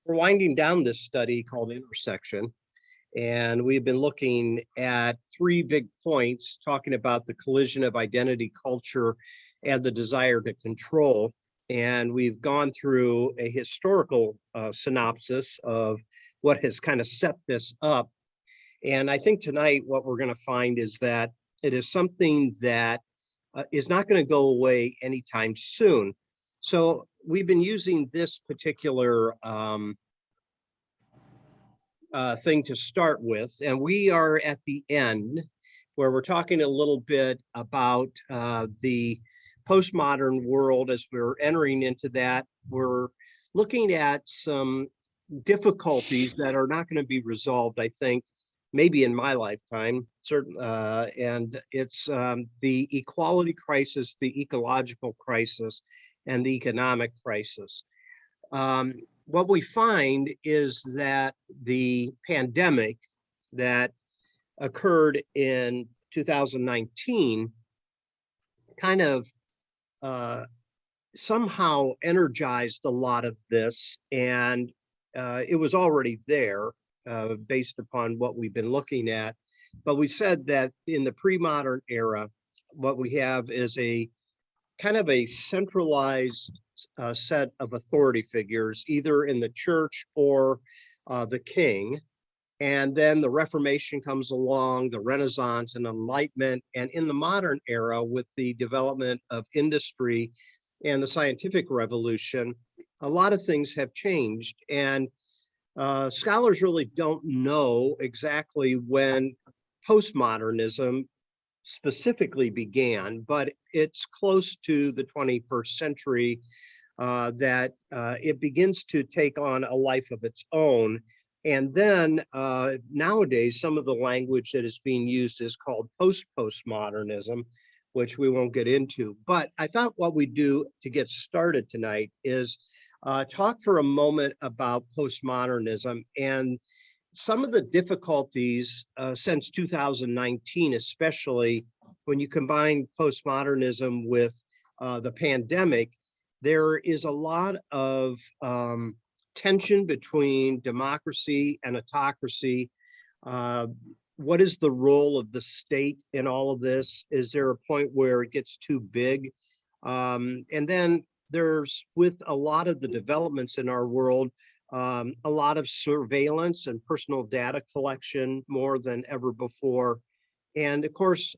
We're winding down this study called Intersection, and we've been looking at three big points talking about the collision of identity, culture, and the desire to control. And we've gone through a historical synopsis of what has kind of set this up. And I think tonight what we're going to find is that it is something that is not going to go away anytime soon. So we've been using this particular thing to start with, and we are at the end where we're talking a little bit about the postmodern world. As we're entering into that, we're looking at some difficulties that are not going to be resolved, I think, maybe in my lifetime, certain, and it's the equality crisis, the ecological crisis, and the economic crisis. What we find is that the pandemic that occurred in 2019 kind of somehow energized a lot of this, and it was already there based upon what we've been looking at. But we said that in the pre-modern era, what we have is a kind of a centralized set of authority figures, either in the church or the king. And then the Reformation comes along, the Renaissance and Enlightenment. And in the modern era, with the development of industry and the scientific revolution, a lot of things have changed. And scholars really don't know exactly when postmodernism specifically began, but it's close to the 21st century that it begins to take on a life of its own. And then nowadays, some of the language that is being used is called postmodernism, which we won't get into. But I thought what we do to get started tonight is talk for a moment about postmodernism and some of the difficulties since 2019, especially when you combine postmodernism with the pandemic. There is a lot of tension between democracy and autocracy. What is the role of the state in all of this? Is there a point where it gets too big? And then there's, with a lot of the developments in our world, a lot of surveillance and personal data collection more than ever before. And of course,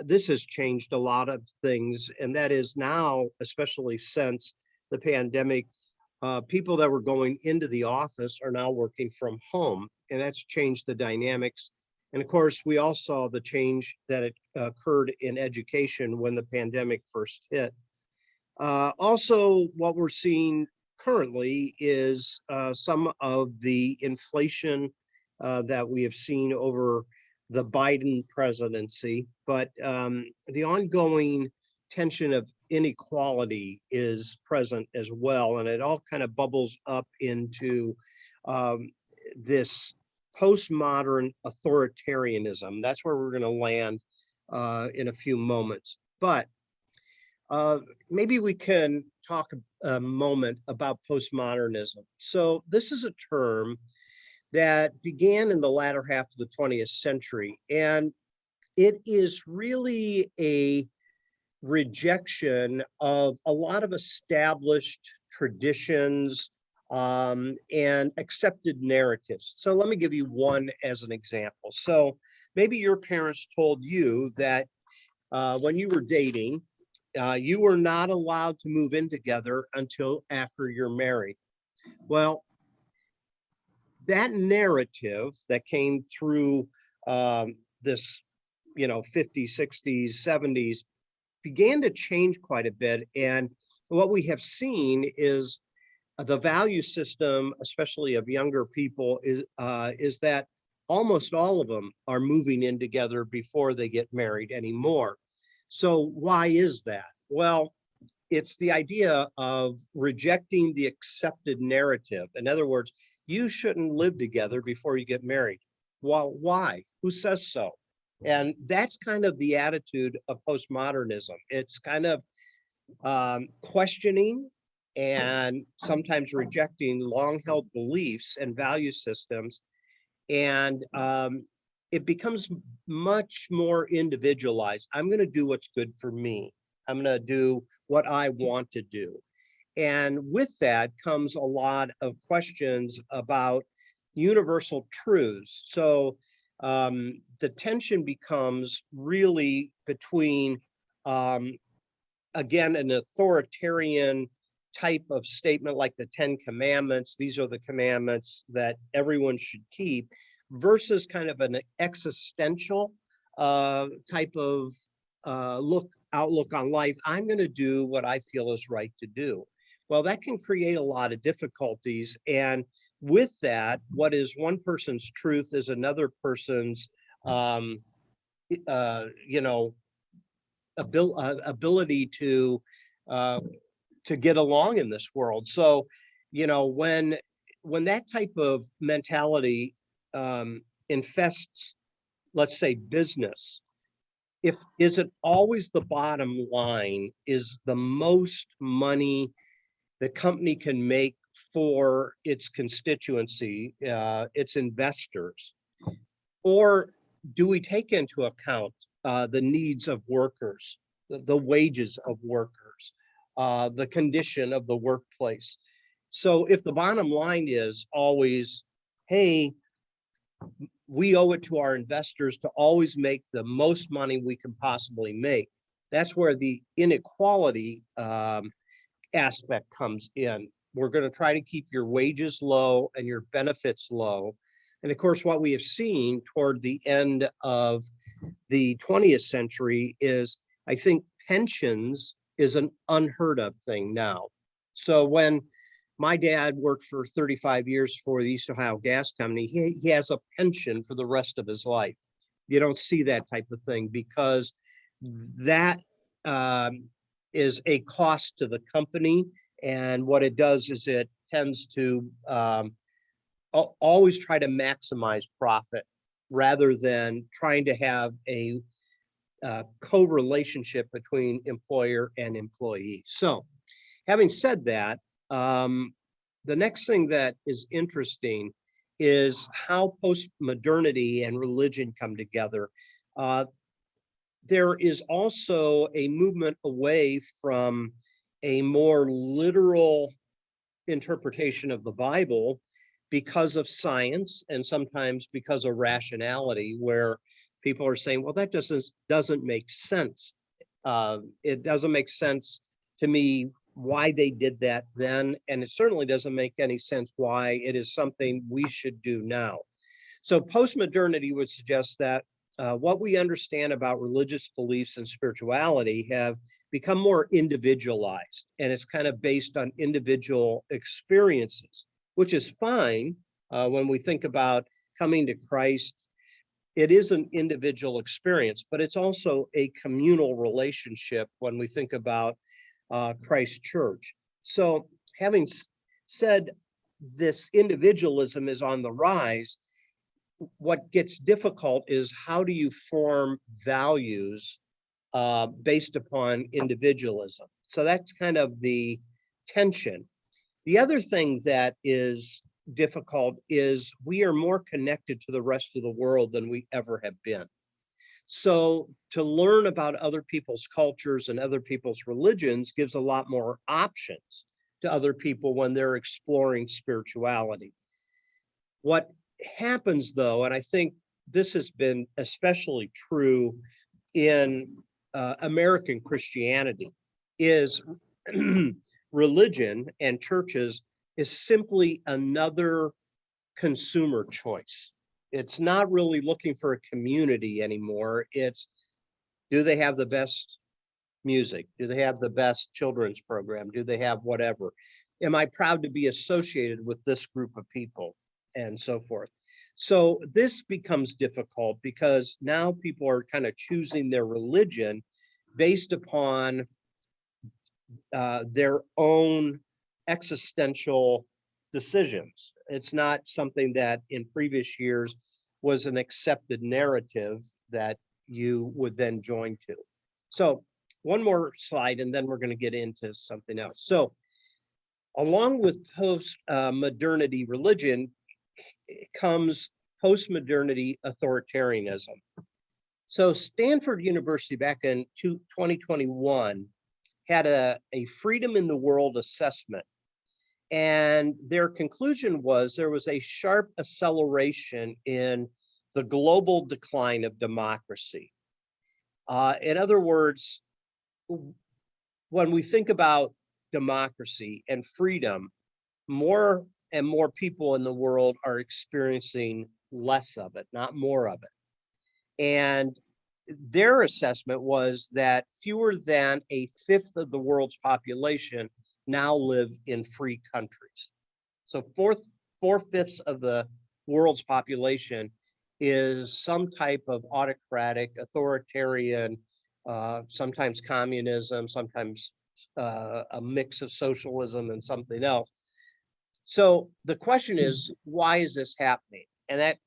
this has changed a lot of things. And that is now, especially since the pandemic, people that were going into the office are now working from home. And that's changed the dynamics. And of course, we all saw the change that occurred in education when the pandemic first hit. Also, what we're seeing currently is some of the inflation that we have seen over the Biden presidency, but the ongoing tension of inequality is present as well, and it all kind of bubbles up into this postmodern authoritarianism. That's where we're going to land in a few moments. But maybe we can talk a moment about postmodernism. So this is a term that began in the latter half of the 20th century, and it is really a rejection of a lot of established traditions and accepted narratives. So let me give you one as an example. So maybe your parents told you that when you were dating, you were not allowed to move in together until after you're married. Well, that narrative that came through this, 50s, 60s, 70s began to change quite a bit. And what we have seen is the value system, especially of younger people, is that almost all of them are moving in together before they get married anymore. So why is that? Well, it's the idea of rejecting the accepted narrative. In other words, you shouldn't live together before you get married. Well, why? Who says so? And that's kind of the attitude of postmodernism. It's kind of questioning and sometimes rejecting long-held beliefs and value systems. And it becomes much more individualized. I'm going to do what's good for me. I'm going to do what I want to do. And with that comes a lot of questions about universal truths. So the tension becomes really between, again, an authoritarian type of statement like the Ten Commandments, these are the commandments that everyone should keep, versus kind of an existential type of outlook on life. I'm going to do what I feel is right to do. Well, that can create a lot of difficulties. And with that, what is one person's truth is another person's, you know, ability uh, to get along in this world. So, you know, when that type of mentality infests, let's say, business, if is it always the bottom line? Is the most money the company can make for its constituency, its investors, or do we take into account the needs of workers, the wages of workers, the condition of the workplace? So if the bottom line is always, hey, we owe it to our investors to always make the most money we can possibly make, that's where the inequality aspect comes in. We're going to try to keep your wages low and your benefits low. And of course, what we have seen toward the end of the 20th century is, I think, pensions is an unheard of thing now. So when my dad worked for 35 years for the East Ohio Gas Company, he has a pension for the rest of his life. You don't see that type of thing because that is a cost to the company. And what it does is it tends to always try to maximize profit rather than trying to have a co-relationship between employer and employee. So having said that, the next thing that is interesting is how post-modernity and religion come together. There is also a movement away from a more literal interpretation of the Bible because of science and sometimes because of rationality, where people are saying, well, that doesn't make sense. It doesn't make sense to me why they did that then, and it certainly doesn't make any sense why it is something we should do now. So postmodernity would suggest that what we understand about religious beliefs and spirituality have become more individualized, and it's kind of based on individual experiences, which is fine. When we think about coming to Christ, it is an individual experience, but it's also a communal relationship when we think about Christ Church. So having said this individualism is on the rise, what gets difficult is how do you form values based upon individualism? So that's kind of the tension. The other thing that is difficult is we are more connected to the rest of the world than we ever have been. So to learn about other people's cultures and other people's religions gives a lot more options to other people when they're exploring spirituality. What happens though, and I think this has been especially true in American Christianity, is religion and churches is simply another consumer choice. It's not really looking for a community anymore. It's, do they have the best music? Do they have the best children's program? Do they have whatever? Am I proud to be associated with this group of people? And so forth. So this becomes difficult because now people are kind of choosing their religion based upon their own existential decisions. It's not something that in previous years was an accepted narrative that you would then join to. So one more slide, and then we're going to get into something else. So Along with post-modernity religion comes post-modernity authoritarianism. So Stanford University back in 2021 had a freedom in the world assessment. And their conclusion was there was a sharp acceleration in the global decline of democracy. In other words, when we think about democracy and freedom, more and more people in the world are experiencing less of it, not more of it. And their assessment was that fewer than a fifth of the world's population now live in free countries. So four-fifths of the world's population is some type of autocratic, authoritarian, sometimes communism, sometimes a mix of socialism and something else. So the question is, why is this happening? And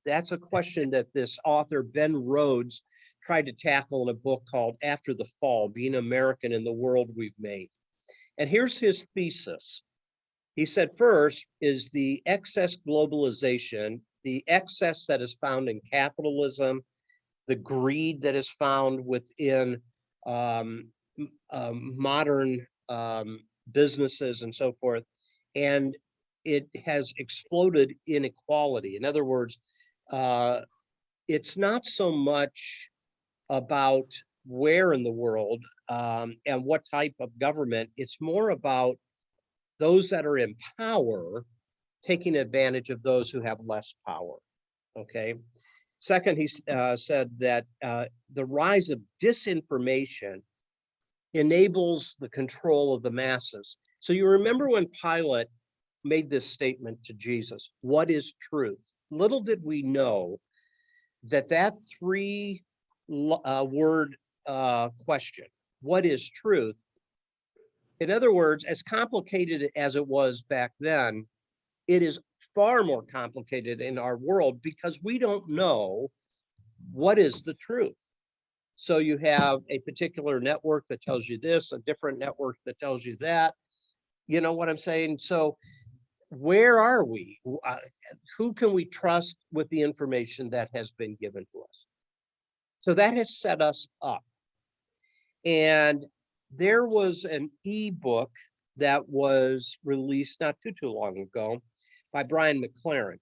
that's a question that this author, Ben Rhodes, tried to tackle in a book called After the Fall, Being American in the World We've Made. And here's his thesis. He said, first is the excess globalization, the excess that is found in capitalism, the greed that is found within modern businesses and so forth. And it has exploded inequality. In other words, it's not so much about where in the world and what type of government. It's more about those that are in power taking advantage of those who have less power. Okay. Second, he said that the rise of disinformation enables the control of the masses. So you remember when Pilate made this statement to Jesus, what is truth? Little did we know that that three-word question, what is truth? In other words, as complicated as it was back then, it is far more complicated in our world because we don't know what is the truth. So you have a particular network that tells you this, a different network that tells you that. You know what I'm saying? So where are we? Who can we trust with the information that has been given to us? So that has set us up. And there was an ebook that was released not too long ago by Brian McLaren.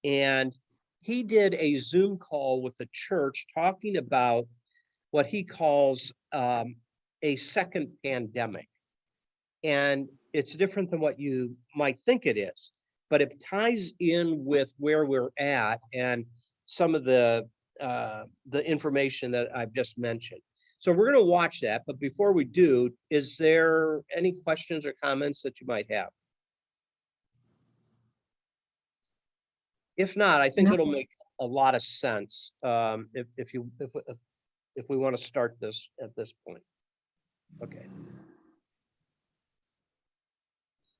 And he did a Zoom call with the church talking about what he calls a second pandemic. And it's different than what you might think it is, but it ties in with where we're at and some of the information that I've just mentioned. So we're going to watch that. But before we do, is there any questions or comments that you might have? If not, I think it'll make a lot of sense if we want to start this at this point. Okay.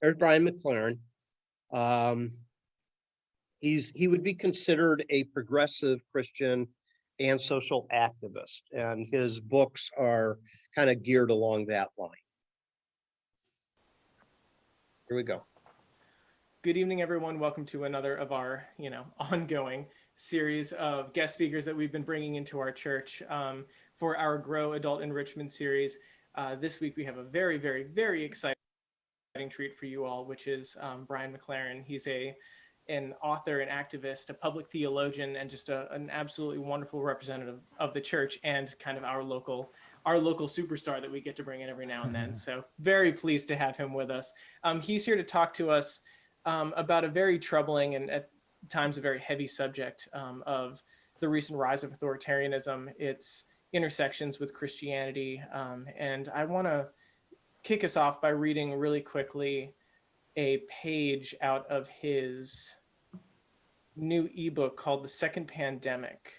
There's Brian McLaren. He would be considered a progressive Christian and social activist, and his books are kind of geared along that line. Here we go. Good evening, everyone. Welcome to another of our, ongoing series of guest speakers that we've been bringing into our church for our Grow Adult Enrichment series. This week we have a very, very, very exciting treat for you all, which is Brian McLaren. He's an author, an activist, a public theologian, and just an absolutely wonderful representative of the church and kind of our local superstar that we get to bring in every now and then. So very pleased to have him with us. He's here to talk to us about a very troubling and at times a very heavy subject of the recent rise of authoritarianism, its intersections with Christianity. And I want to kick us off by reading really quickly a page out of his new ebook called The Second Pandemic.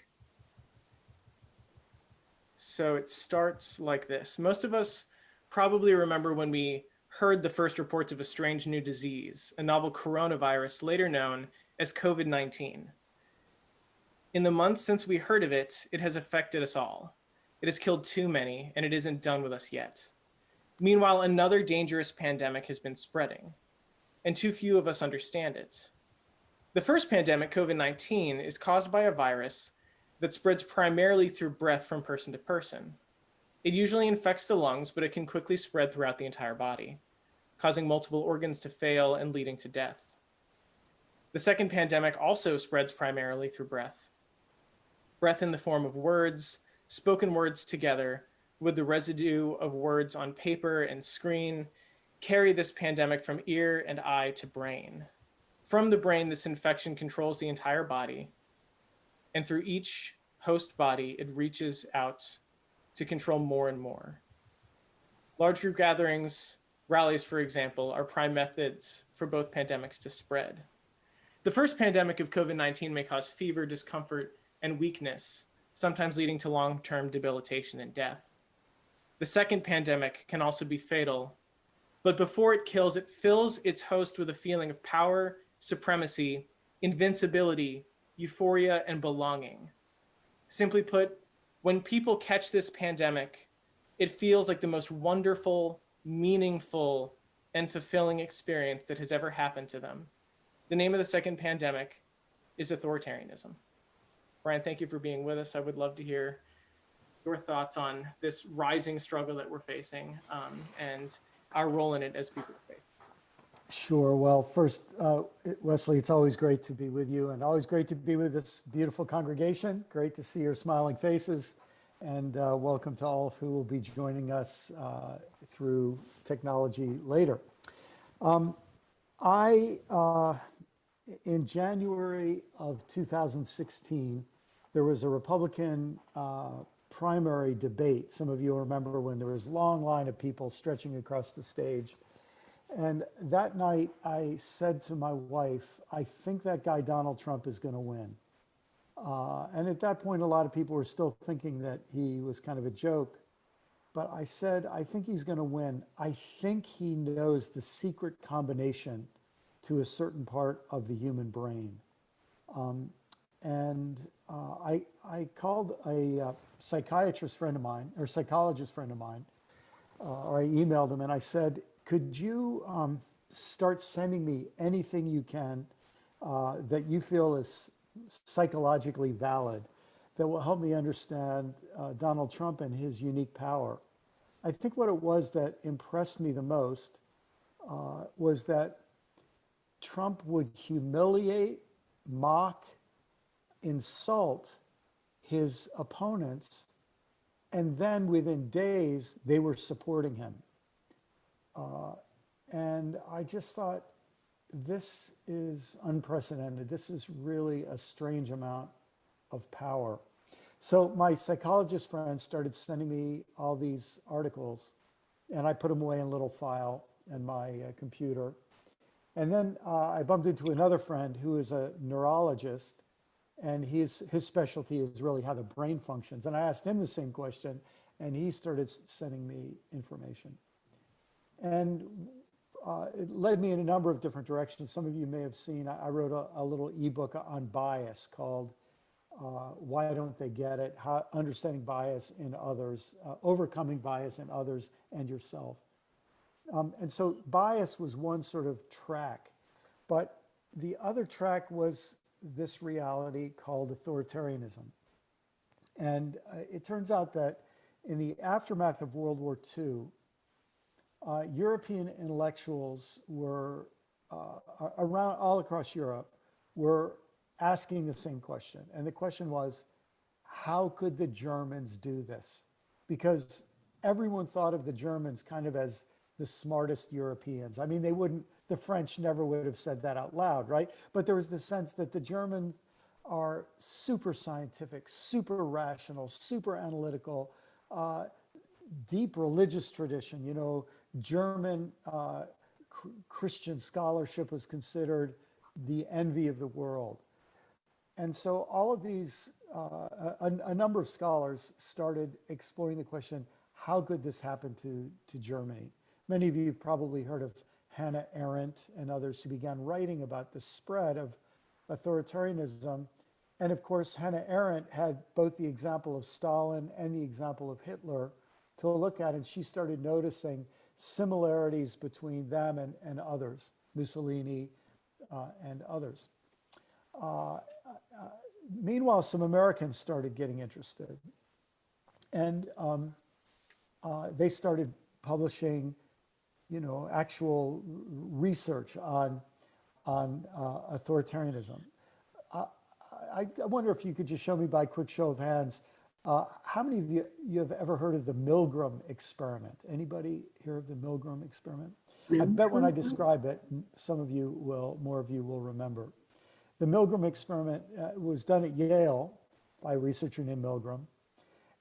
So it starts like this. Most of us probably remember when we heard the first reports of a strange new disease, a novel coronavirus, later known as COVID-19. In the months since we heard of it, it has affected us all. It has killed too many, and it isn't done with us yet. Meanwhile, another dangerous pandemic has been spreading, and too few of us understand it. The first pandemic, COVID-19, is caused by a virus that spreads primarily through breath from person to person. It usually infects the lungs, but it can quickly spread throughout the entire body, causing multiple organs to fail and leading to death. The second pandemic also spreads primarily through breath. Breath in the form of words, spoken words together with the residue of words on paper and screen, carry this pandemic from ear and eye to brain. From the brain, this infection controls the entire body, and through each host body, it reaches out to control more and more. Large group gatherings, rallies, for example, are prime methods for both pandemics to spread. The first pandemic of COVID-19 may cause fever, discomfort, and weakness, sometimes leading to long-term debilitation and death. The second pandemic can also be fatal, but before it kills, it fills its host with a feeling of power, supremacy, invincibility, euphoria, and belonging. Simply put, when people catch this pandemic, it feels like the most wonderful, meaningful, and fulfilling experience that has ever happened to them. The name of the second pandemic is authoritarianism. Brian, thank you for being with us. I would love to hear your thoughts on this rising struggle that we're facing and our role in it as people of faith. Sure. Well, first, Wesley, it's always great to be with you and always great to be with this beautiful congregation. Great to see your smiling faces, and welcome to all who will be joining us through technology later. In January of 2016, there was a Republican primary debate. Some of you remember when there was a long line of people stretching across the stage. And that night I said to my wife, I think that guy Donald Trump is going to win. And at that point, a lot of people were still thinking that he was kind of a joke. But I said, I think he's going to win. I think he knows the secret combination to a certain part of the human brain. I called a psychiatrist friend of mine, or psychologist friend of mine, or I emailed him and I said, could you start sending me anything you can that you feel is psychologically valid that will help me understand Donald Trump and his unique power? I think what it was that impressed me the most was that Trump would humiliate, mock, insult his opponents, and then within days, they were supporting him. And I just thought, this is unprecedented. This is really a strange amount of power. So my psychologist friends started sending me all these articles, and I put them away in a little file in my computer. And then I bumped into another friend who is a neurologist, and his specialty is really how the brain functions. And I asked him the same question, and he started sending me information. And it led me in a number of different directions. Some of you may have seen, I wrote a little ebook on bias called Why Don't They Get It? How Understanding Bias in Others, Overcoming Bias in Others and Yourself. And so bias was one sort of track, but the other track was this reality called authoritarianism. And it turns out that in the aftermath of World War II, European intellectuals were around all across Europe were asking the same question. And the question was, how could the Germans do this? Because everyone thought of the Germans kind of as the smartest Europeans. I mean, the French never would have said that out loud, right? But there was the sense that the Germans are super scientific, super rational, super analytical, deep religious tradition. You know, German Christian scholarship was considered the envy of the world. And so all of these, a number of scholars started exploring the question, how could this happen to Germany? Many of you have probably heard of Hannah Arendt and others who began writing about the spread of authoritarianism. And of course, Hannah Arendt had both the example of Stalin and the example of Hitler to look at, and she started noticing similarities between them and others, Mussolini and others. Meanwhile, some Americans started getting interested, and they started publishing, actual research on authoritarianism. I wonder if you could just show me by quick show of hands, how many of you have ever heard of the Milgram experiment? Anybody hear of the Milgram experiment? I bet when I describe it, more of you will remember. The Milgram experiment was done at Yale by a researcher named Milgram.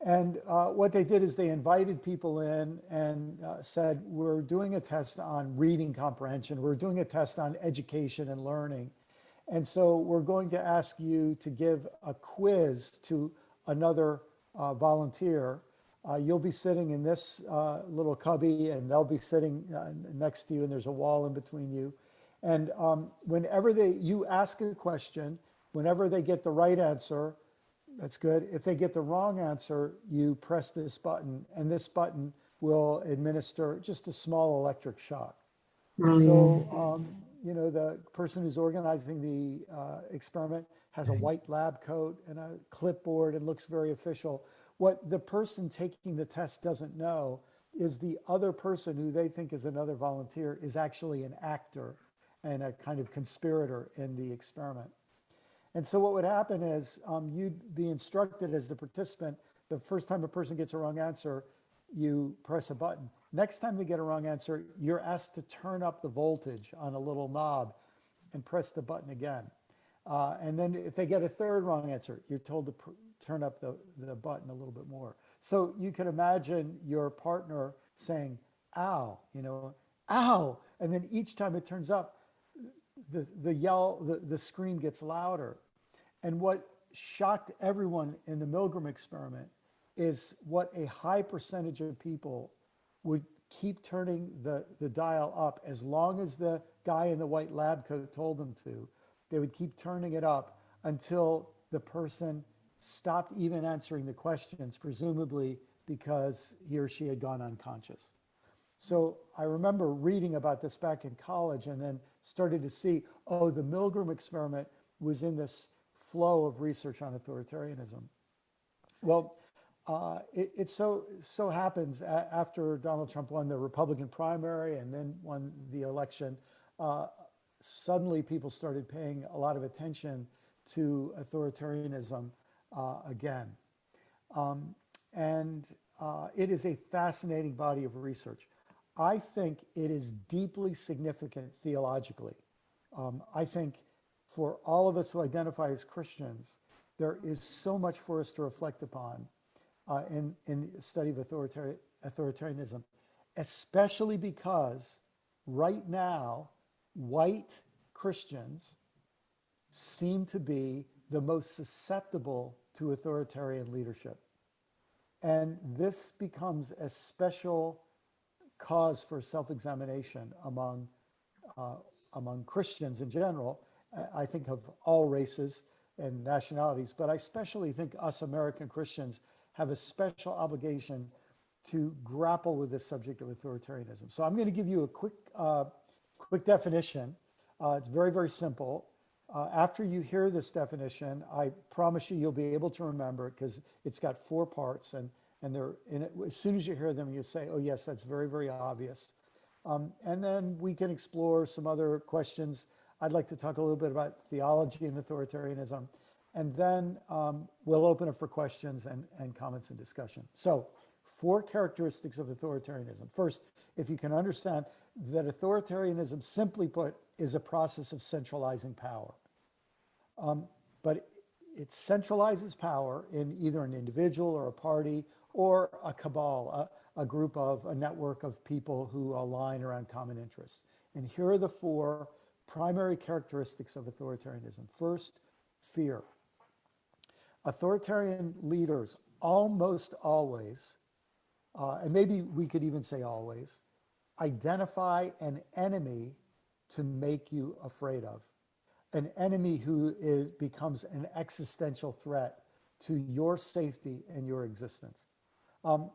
And what they did is they invited people in and said, we're doing a test on reading comprehension. We're doing a test on education and learning. And so we're going to ask you to give a quiz to another volunteer. You'll be sitting in this little cubby, and they'll be sitting next to you, and there's a wall in between you. And whenever you ask a question, whenever they get the right answer, that's good. If they get the wrong answer, you press this button, and this button will administer just a small electric shock. So, the person who's organizing the experiment has a white lab coat and a clipboard and looks very official. What the person taking the test doesn't know is the other person who they think is another volunteer is actually an actor and a kind of conspirator in the experiment. And so what would happen is you'd be instructed as the participant, the first time a person gets a wrong answer, you press a button. Next time they get a wrong answer, you're asked to turn up the voltage on a little knob and press the button again. And then if they get a third wrong answer, you're told to turn up the button a little bit more. So you can imagine your partner saying, ow, ow. And then each time it turns up, the scream gets louder. And what shocked everyone in the Milgram experiment is what a high percentage of people would keep turning the dial up as long as the guy in the white lab coat told them to. They would keep turning it up until the person stopped even answering the questions, presumably because he or she had gone unconscious. So I remember reading about this back in college and then started to see, the Milgram experiment was in this flow of research on authoritarianism. Well, it so happens after Donald Trump won the Republican primary and then won the election, suddenly people started paying a lot of attention to authoritarianism again. It is a fascinating body of research. I think it is deeply significant theologically. I think for all of us who identify as Christians, there is so much for us to reflect upon in the study of authoritarianism, especially because right now, white Christians seem to be the most susceptible to authoritarian leadership. And this becomes a special cause for self-examination among Christians in general. I think of all races and nationalities, but I especially think us American Christians have a special obligation to grapple with this subject of authoritarianism. So I'm going to give you a quick definition. It's very, very simple. After you hear this definition, I promise you'll be able to remember it because it's got 4 parts, and they're in it. As soon as you hear them, you say, oh yes, that's very, very obvious. And then we can explore some other questions. I'd like to talk a little bit about theology and authoritarianism, and then we'll open up for questions and comments and discussion. So 4 characteristics of authoritarianism. First, if you can understand that authoritarianism, simply put, is a process of centralizing power. But it centralizes power in either an individual or a party or a cabal, a network of people who align around common interests. And here are the 4 primary characteristics of authoritarianism. First, fear. Authoritarian leaders almost always, and maybe we could even say always, identify an enemy to make you afraid of, an enemy who becomes an existential threat to your safety and your existence. And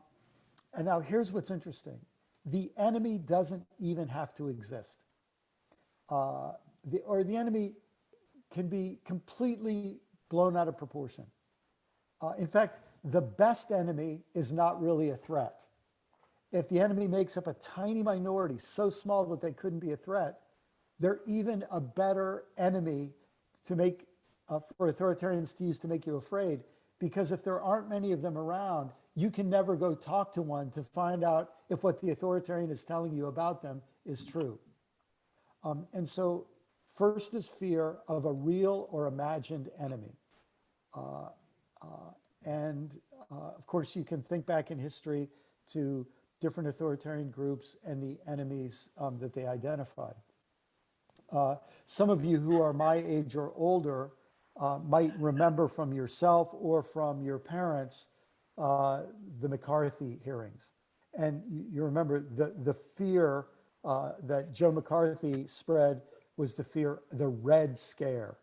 now here's what's interesting. the enemy doesn't even have to exist. The enemy can be completely blown out of proportion. In fact, the best enemy is not really a threat. If the enemy makes up a tiny minority, so small that they couldn't be a threat, they're even a better enemy to make for authoritarians to use to make you afraid. Because if there aren't many of them around, you can never go talk to one to find out if what the authoritarian is telling you about them is true. And so, first is fear of a real or imagined enemy. Of course, you can think back in history to different authoritarian groups and the enemies that they identified. Some of you who are my age or older might remember from yourself or from your parents the McCarthy hearings. And you remember the fear that Joe McCarthy spread was the Red Scare,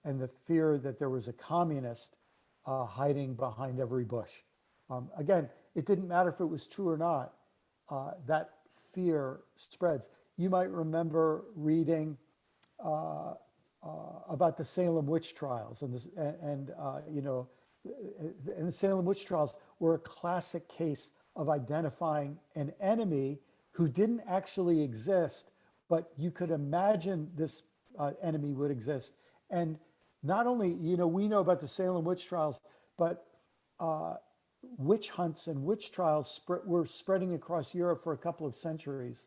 and the fear that there was a communist hiding behind every bush. Again, it didn't matter if it was true or not, that fear spreads. You might remember reading about the Salem witch trials, and the Salem witch trials were a classic case of identifying an enemy who didn't actually exist, but you could imagine this enemy would exist. And not only, we know about the Salem witch trials, but witch hunts and witch trials were spreading across Europe for a couple of centuries.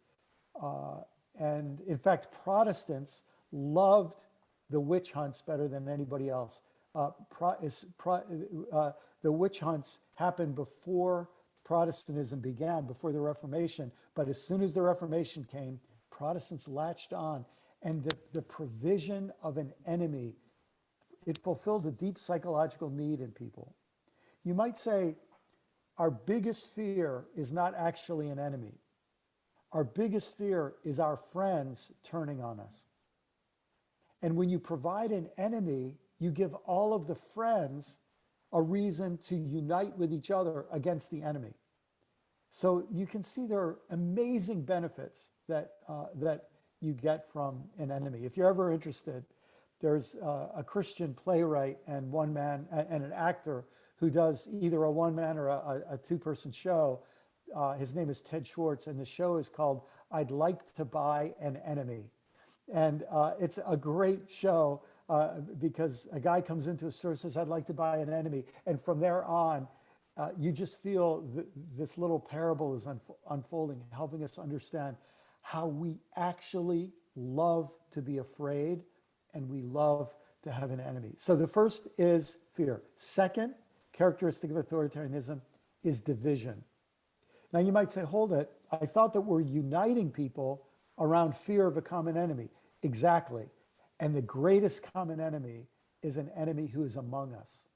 And in fact, Protestants loved the witch hunts better than anybody else. The witch hunts happened before Protestantism began, before the Reformation. But as soon as the Reformation came, Protestants latched on. And the provision of an enemy, it fulfills a deep psychological need in people. You might say our biggest fear is not actually an enemy. Our biggest fear is our friends turning on us. And when you provide an enemy, you give all of the friends a reason to unite with each other against the enemy. So you can see there are amazing benefits that you get from an enemy. If you're ever interested, there's a Christian playwright and an actor who does either a one-man or a two-person show. His name is Ted Schwartz, and the show is called I'd Like to Buy an Enemy. And it's a great show because a guy comes into a store and says, I'd like to buy an enemy. And from there on, you just feel this little parable is unfolding, helping us understand how we actually love to be afraid and we love to have an enemy. So the first is fear. Second characteristic of authoritarianism is division. Now you might say, hold it, I thought that we're uniting people around fear of a common enemy. Exactly. And the greatest common enemy is an enemy who is among us.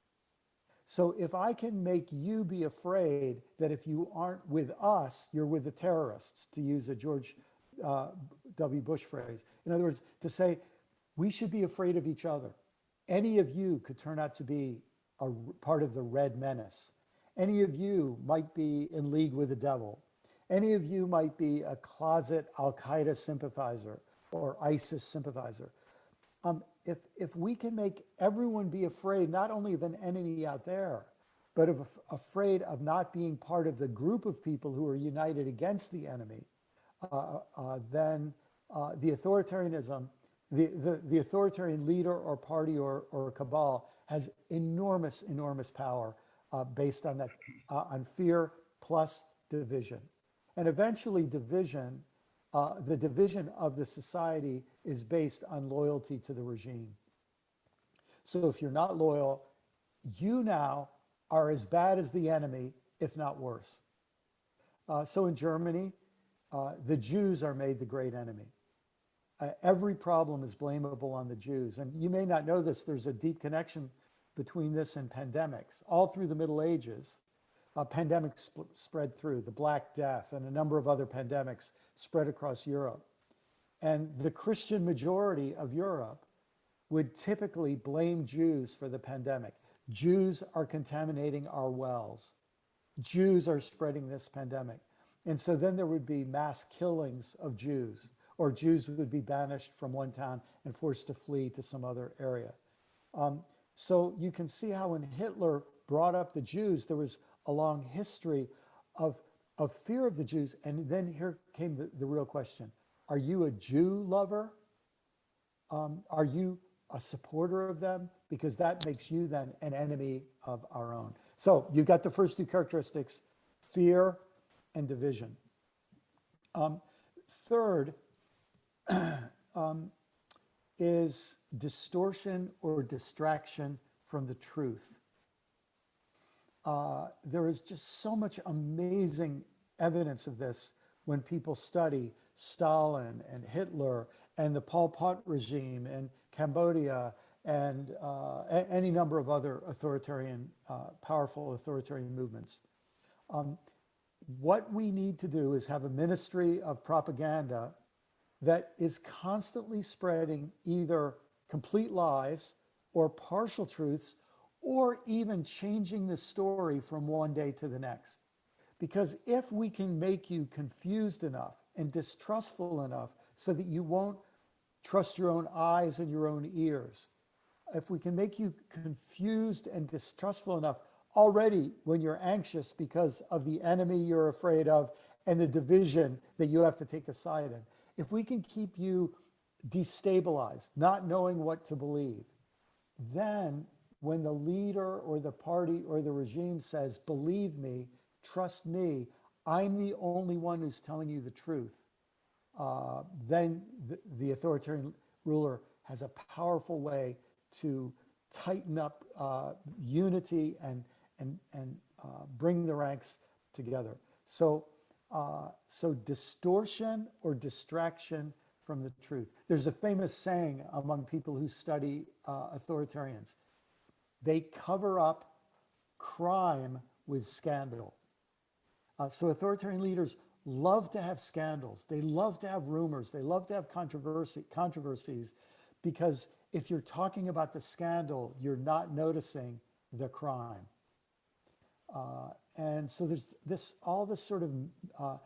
So if I can make you be afraid that if you aren't with us, you're with the terrorists, to use a George W. Bush phrase. In other words, to say, we should be afraid of each other. Any of you could turn out to be a part of the Red Menace. Any of you might be in league with the devil. Any of you might be a closet Al-Qaeda sympathizer or ISIS sympathizer. If we can make everyone be afraid, not only of an enemy out there, but afraid of not being part of the group of people who are united against the enemy, then the authoritarianism, the authoritarian leader or party or cabal has enormous power based on that, on fear plus division. And eventually division, the division of the society is based on loyalty to the regime. So if you're not loyal, you now are as bad as the enemy, if not worse. So in Germany, the Jews are made the great enemy. Every problem is blamable on the Jews. And you may not know this, there's a deep connection between this and pandemics. All through the Middle Ages, pandemics spread through, the Black Death and a number of other pandemics spread across Europe. And the Christian majority of Europe would typically blame Jews for the pandemic. Jews are contaminating our wells. Jews are spreading this pandemic. And so then there would be mass killings of Jews, or Jews would be banished from one town and forced to flee to some other area. So you can see how when Hitler brought up the Jews, there was a long history of, of fear of the Jews. And then here came the real question. Are you a Jew lover? Are you a supporter of them? Because that makes you then an enemy of our own. So you've got the first two characteristics, fear and division. Third is distortion or distraction from the truth. There is just so much amazing evidence of this when people study Stalin and Hitler and the Pol Pot regime and Cambodia and any number of other authoritarian, powerful authoritarian movements. What we need to do is have a ministry of propaganda that is constantly spreading either complete lies or partial truths, or even changing the story from one day to the next. Because if we can make you confused enough and distrustful enough so that you won't trust your own eyes and your own ears, if we can make you confused and distrustful enough already when you're anxious because of the enemy you're afraid of and the division that you have to take a side in, if we can keep you destabilized, not knowing what to believe, then when the leader or the party or the regime says, believe me, trust me, I'm the only one who's telling you the truth, then the authoritarian ruler has a powerful way to tighten up unity and bring the ranks together. So distortion or distraction from the truth. There's a famous saying among people who study authoritarians. They cover up crime with scandal. So authoritarian leaders love to have scandals. They love to have rumors. They love to have controversies, because if you're talking about the scandal, you're not noticing the crime. And so there's all this sort of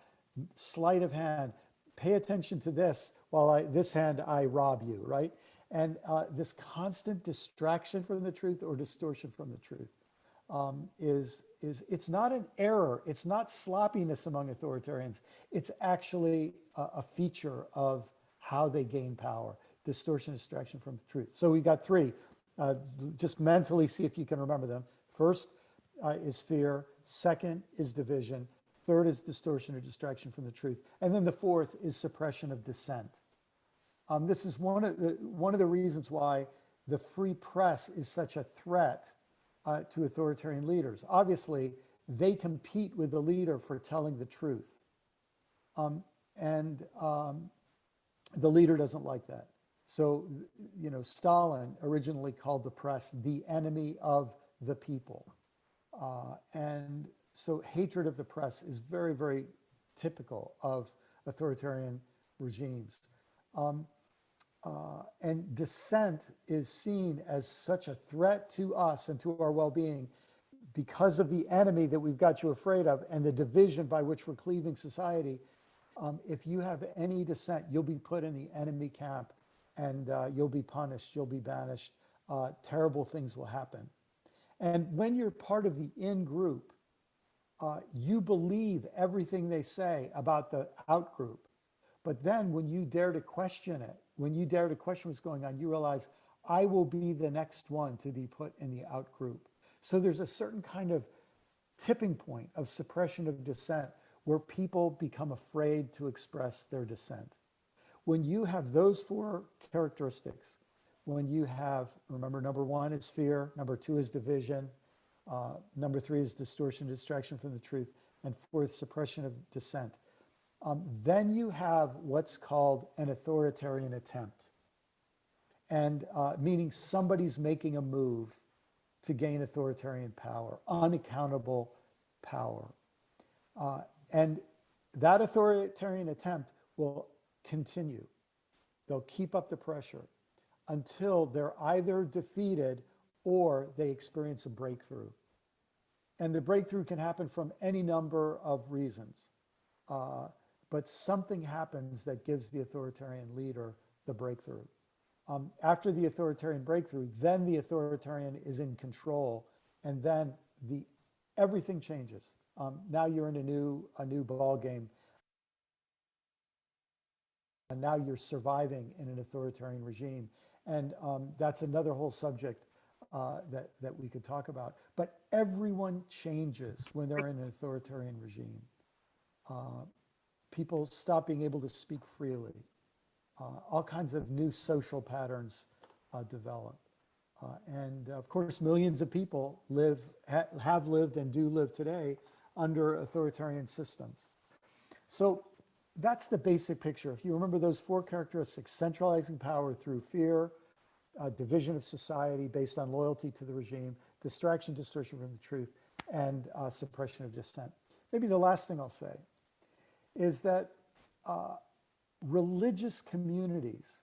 sleight of hand. Pay attention to this while this hand I rob you, right? And this constant distraction from the truth or distortion from the truth it's not an error. It's not sloppiness among authoritarians. It's actually a feature of how they gain power. Distortion, distraction from the truth. So we got three. Just mentally see if you can remember them. First is fear. Second is division. Third is distortion or distraction from the truth. And then the fourth is suppression of dissent. This is one of the reasons why the free press is such a threat to authoritarian leaders. Obviously, they compete with the leader for telling the truth. And the leader doesn't like that. So, Stalin originally called the press the enemy of the people. And so hatred of the press is very, very typical of authoritarian regimes. And dissent is seen as such a threat to us and to our well-being because of the enemy that we've got you afraid of and the division by which we're cleaving society. If you have any dissent, you'll be put in the enemy camp, and you'll be punished, you'll be banished. Terrible things will happen. And when you're part of the in-group, you believe everything they say about the out-group. But then when you dare to question it, when you dare to question what's going on, you realize, I will be the next one to be put in the out-group. So there's a certain kind of tipping point of suppression of dissent where people become afraid to express their dissent. When you have those four characteristics, when you have, remember, number one is fear, number two is division, number three is distortion, distraction from the truth, and fourth, suppression of dissent. Then you have what's called an authoritarian attempt, and meaning somebody's making a move to gain authoritarian power, unaccountable power. And that authoritarian attempt will continue. They'll keep up the pressure until they're either defeated or they experience a breakthrough. And the breakthrough can happen from any number of reasons. but something happens that gives the authoritarian leader the breakthrough. After the authoritarian breakthrough, then the authoritarian is in control, and then everything changes. Now you're in a new ball game, and now you're surviving in an authoritarian regime, and that's another whole subject that we could talk about. But everyone changes when they're in an authoritarian regime. People stop being able to speak freely. All kinds of new social patterns develop. And of course, millions of people have lived and do live today under authoritarian systems. So that's the basic picture. If you remember those four characteristics: centralizing power through fear, division of society based on loyalty to the regime, distraction, distortion from the truth, and suppression of dissent. Maybe the last thing I'll say is that religious communities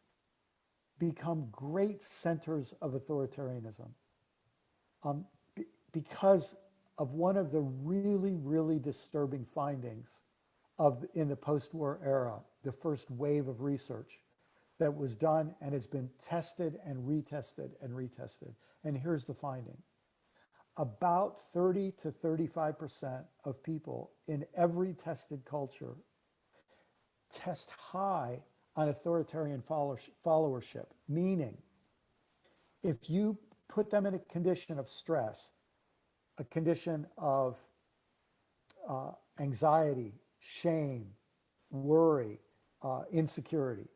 become great centers of authoritarianism because of one of the really, really disturbing findings in the post-war era, the first wave of research that was done and has been tested and retested and retested. And here's the finding. About 30 to 35% of people in every tested culture test high on authoritarian followership, meaning if you put them in a condition of stress, a condition of anxiety, shame, worry, insecurity,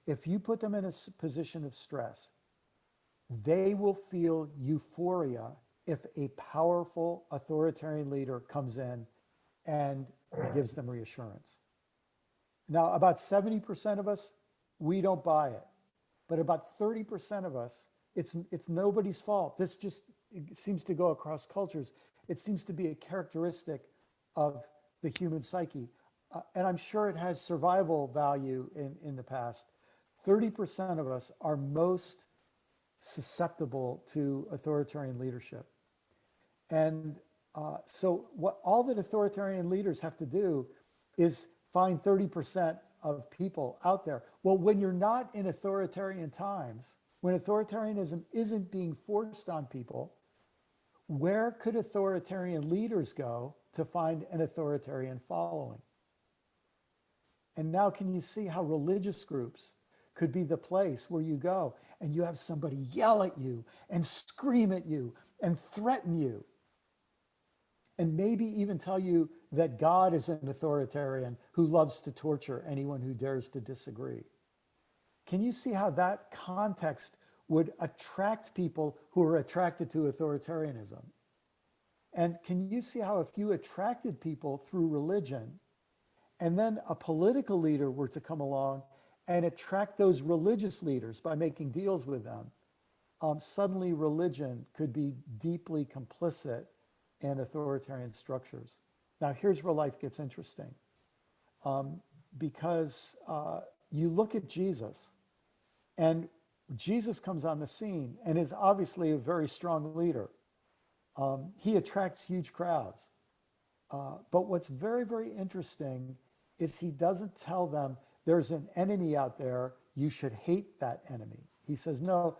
if you put them in a position of stress, they will feel euphoria if a powerful authoritarian leader comes in and gives them reassurance. Now, about 70% of us, we don't buy it. But about 30% of us, it's nobody's fault. This just seems to go across cultures. It seems to be a characteristic of the human psyche. And I'm sure it has survival value in the past. 30% of us are most susceptible to authoritarian leadership. And so what all that authoritarian leaders have to do is find 30% of people out there. Well, when you're not in authoritarian times, when authoritarianism isn't being forced on people, where could authoritarian leaders go to find an authoritarian following? And now can you see how religious groups could be the place where you go and you have somebody yell at you and scream at you and threaten you and maybe even tell you that God is an authoritarian who loves to torture anyone who dares to disagree? Can you see how that context would attract people who are attracted to authoritarianism? And can you see how if you attracted people through religion, and then a political leader were to come along and attract those religious leaders by making deals with them, suddenly religion could be deeply complicit in authoritarian structures. Now, here's where life gets interesting. Because you look at Jesus, and Jesus comes on the scene and is obviously a very strong leader. He attracts huge crowds. But what's very, very interesting is he doesn't tell them there's an enemy out there, you should hate that enemy. He says, no,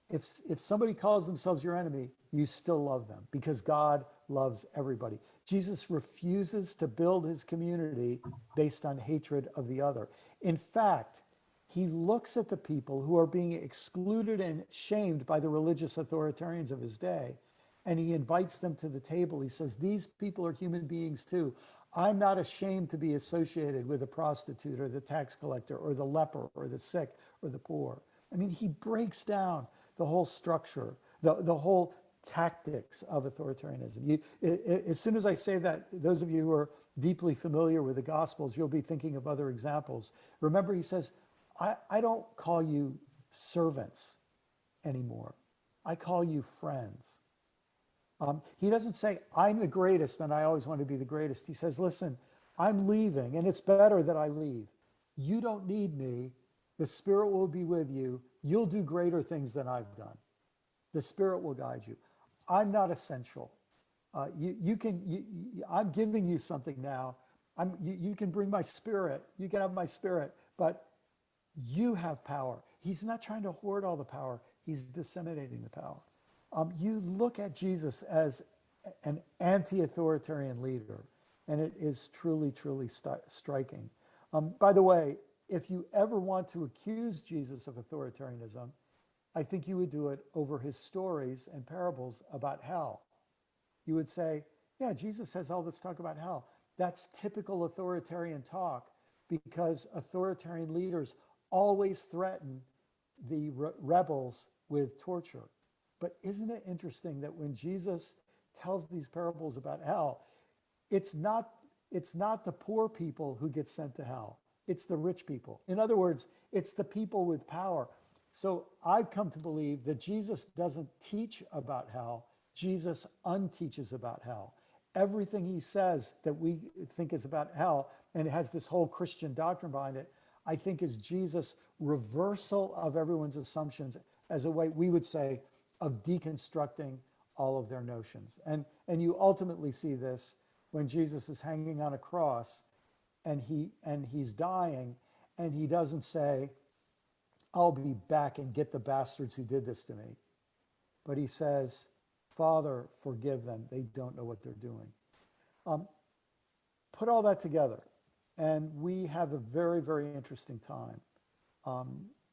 if somebody calls themselves your enemy, you still love them because God loves everybody. Jesus refuses to build his community based on hatred of the other. In fact, he looks at the people who are being excluded and shamed by the religious authoritarians of his day, and he invites them to the table. He says, these people are human beings too. I'm not ashamed to be associated with a prostitute or the tax collector or the leper or the sick or the poor. I mean, he breaks down the whole structure, the whole tactics of authoritarianism. As soon as I say that, those of you who are deeply familiar with the Gospels, you'll be thinking of other examples. Remember, he says, I don't call you servants anymore. I call you friends. He doesn't say, I'm the greatest and I always want to be the greatest. He says, listen, I'm leaving and it's better that I leave. You don't need me. The Spirit will be with you. You'll do greater things than I've done. The Spirit will guide you. I'm not essential. I'm giving you something now You can bring my spirit, you can have my spirit, but you have power. He's not trying to hoard all the power. He's disseminating the power. You look at Jesus as an anti-authoritarian leader, and it is truly, truly striking. By the way, if you ever want to accuse Jesus of authoritarianism, I think you would do it over his stories and parables about hell. You would say, yeah, Jesus has all this talk about hell. That's typical authoritarian talk because authoritarian leaders always threaten the rebels with torture. But isn't it interesting that when Jesus tells these parables about hell, it's not the poor people who get sent to hell. It's the rich people. In other words, it's the people with power. So I've come to believe that Jesus doesn't teach about hell. Jesus unteaches about hell. Everything he says that we think is about hell, and it has this whole Christian doctrine behind it, I think is Jesus' reversal of everyone's assumptions as a way, we would say, of deconstructing all of their notions. And you ultimately see this when Jesus is hanging on a cross and he's dying, and he doesn't say, I'll be back and get the bastards who did this to me. But he says, Father, forgive them. They don't know what they're doing. Put all that together, and we have a very, very interesting time.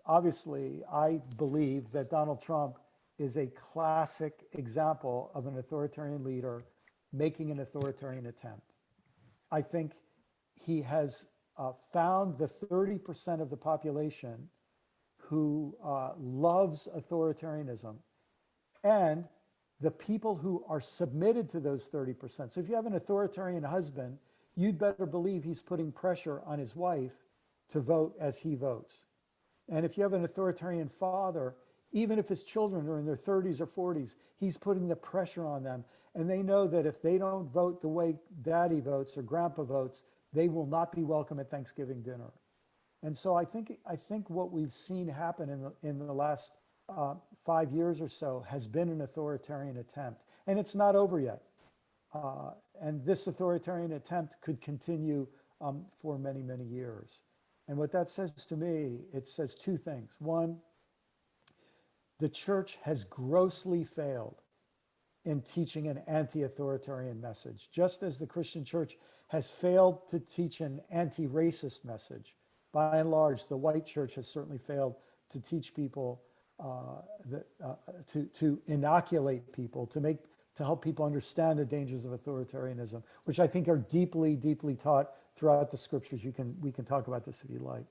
Obviously, I believe that Donald Trump is a classic example of an authoritarian leader making an authoritarian attempt. I think he has found the 30% of the population who loves authoritarianism, and the people who are submitted to those 30%. So if you have an authoritarian husband, you'd better believe he's putting pressure on his wife to vote as he votes. And if you have an authoritarian father, even if his children are in their 30s or 40s, he's putting the pressure on them. And they know that if they don't vote the way daddy votes or grandpa votes, they will not be welcome at Thanksgiving dinner. And so I think what we've seen happen in the last 5 years or so has been an authoritarian attempt, and it's not over yet. And this authoritarian attempt could continue for many, many years. And what that says to me, it says two things. One, the church has grossly failed in teaching an anti-authoritarian message, just as the Christian church has failed to teach an anti-racist message. By and large, the white church has certainly failed to teach people, to inoculate people, to help people understand the dangers of authoritarianism, which I think are deeply, deeply taught throughout the scriptures. We can talk about this if you like.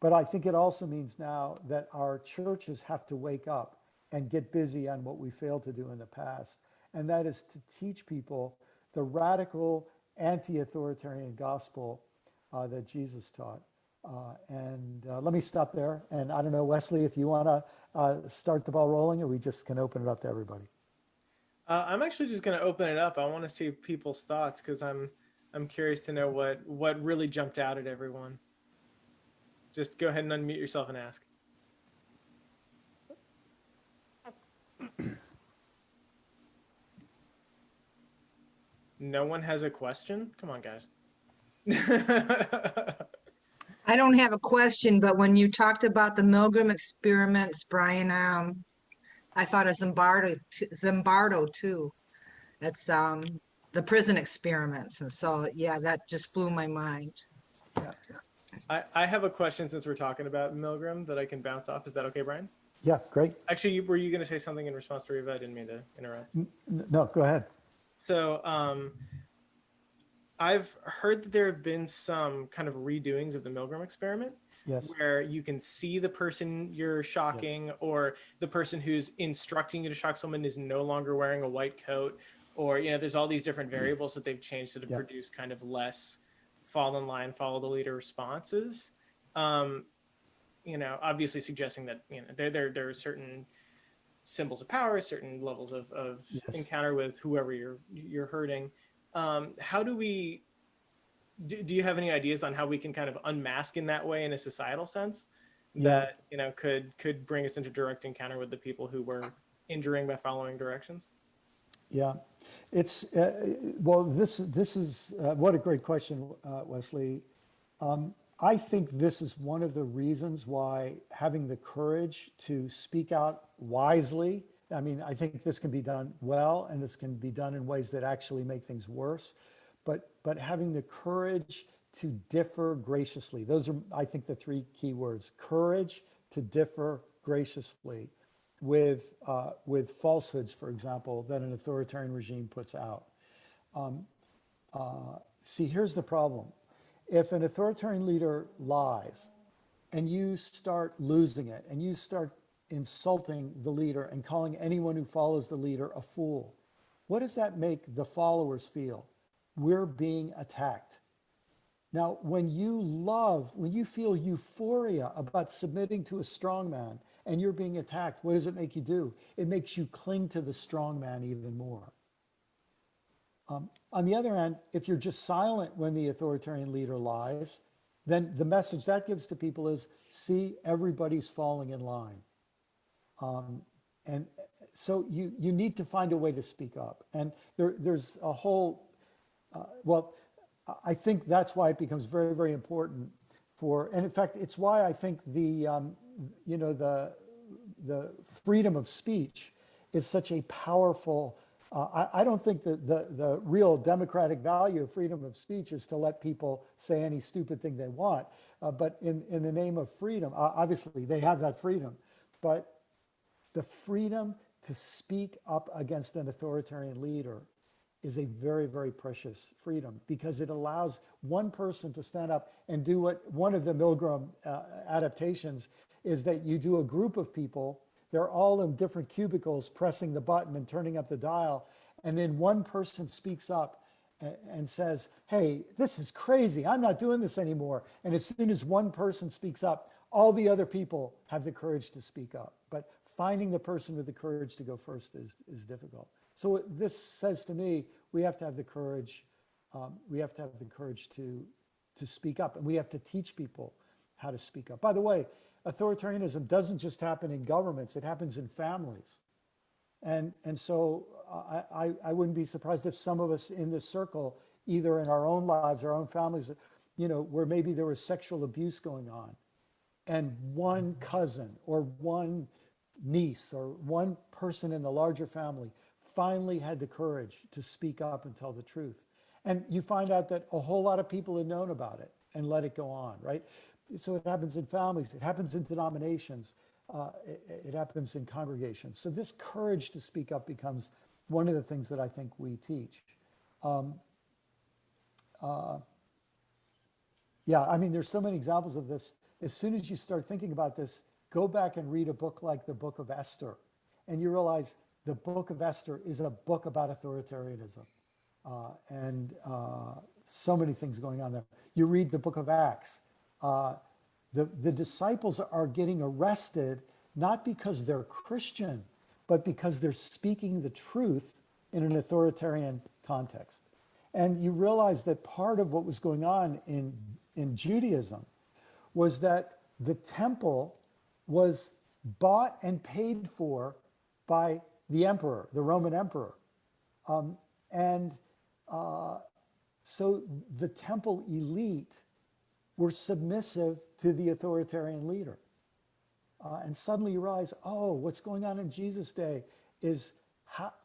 But I think it also means now that our churches have to wake up and get busy on what we failed to do in the past. And that is to teach people the radical anti-authoritarian gospel that Jesus taught. Let me stop there. And I don't know, Wesley, if you want to start the ball rolling, or we just can open it up to everybody. I'm actually just going to open it up. I want to see people's thoughts because I'm curious to know what really jumped out at everyone. Just go ahead and unmute yourself and ask. No one has a question? Come on, guys. I don't have a question, but when you talked about the Milgram experiments, Brian, I thought of Zimbardo too. That's the prison experiments. And so, yeah, that just blew my mind. I have a question since we're talking about Milgram that I can bounce off. Is that okay, Brian? Yeah, great. Actually, were you going to say something in response to Riva? I didn't mean to interrupt. No, go ahead. So I've heard that there have been some kind of redoings of the Milgram experiment. Yes. Where you can see the person you're shocking, yes, or the person who's instructing you to shock someone is no longer wearing a white coat, or, there's all these different variables that they've changed that have produced kind of less fall in line, follow the leader responses. Obviously suggesting that, there are certain symbols of power, certain levels of yes, encounter with whoever you're hurting. How do we, do you have any ideas on how we can kind of unmask in that way in a societal sense that, could bring us into direct encounter with the people who were injuring by following directions? Yeah. It's, well, this is, what a great question, Wesley. I think this is one of the reasons why having the courage to speak out wisely, I mean, I think this can be done well, and this can be done in ways that actually make things worse, but having the courage to differ graciously. Those are, I think, the three key words: courage to differ graciously with falsehoods, for example, that an authoritarian regime puts out. See, here's the problem. If an authoritarian leader lies and you start losing it and you start insulting the leader and calling anyone who follows the leader a fool, what does that make the followers feel? We're being attacked. Now, when you feel euphoria about submitting to a strong man and you're being attacked, what does it make you do? It makes you cling to the strong man even more. On the other hand, if you're just silent when the authoritarian leader lies, then the message that gives to people is, see, everybody's falling in line. And so you need to find a way to speak up. And there's a whole, well, I think that's why it becomes very, very important for, and in fact, it's why I think the freedom of speech is such a powerful, I don't think that the real democratic value of freedom of speech is to let people say any stupid thing they want. But in the name of freedom, obviously they have that freedom, but the freedom to speak up against an authoritarian leader is a very, very precious freedom, because it allows one person to stand up and do what one of the Milgram adaptations is, that you do a group of people, they're all in different cubicles pressing the button and turning up the dial, and then one person speaks up and says, hey, this is crazy, I'm not doing this anymore. And as soon as one person speaks up, all the other people have the courage to speak up. But finding the person with the courage to go first is difficult. So this says to me, we have to have the courage. We have to have the courage to speak up, and we have to teach people how to speak up. By the way, authoritarianism doesn't just happen in governments; it happens in families. And so I wouldn't be surprised if some of us in this circle, either in our own lives, our own families, where maybe there was sexual abuse going on, and one cousin or one niece or one person in the larger family finally had the courage to speak up and tell the truth. And you find out that a whole lot of people had known about it and let it go on, right? So it happens in families, it happens in denominations, it happens in congregations. So this courage to speak up becomes one of the things that I think we teach. Yeah, I mean, there's so many examples of this. As soon as you start thinking about this, go back and read a book like the Book of Esther, and you realize the Book of Esther is a book about authoritarianism, and so many things going on there. You read the Book of Acts. The disciples are getting arrested not because they're Christian, but because they're speaking the truth in an authoritarian context. And you realize that part of what was going on in Judaism was that the temple was bought and paid for by the emperor, the Roman emperor. So the temple elite were submissive to the authoritarian leader. And suddenly you realize, oh, what's going on in Jesus' day is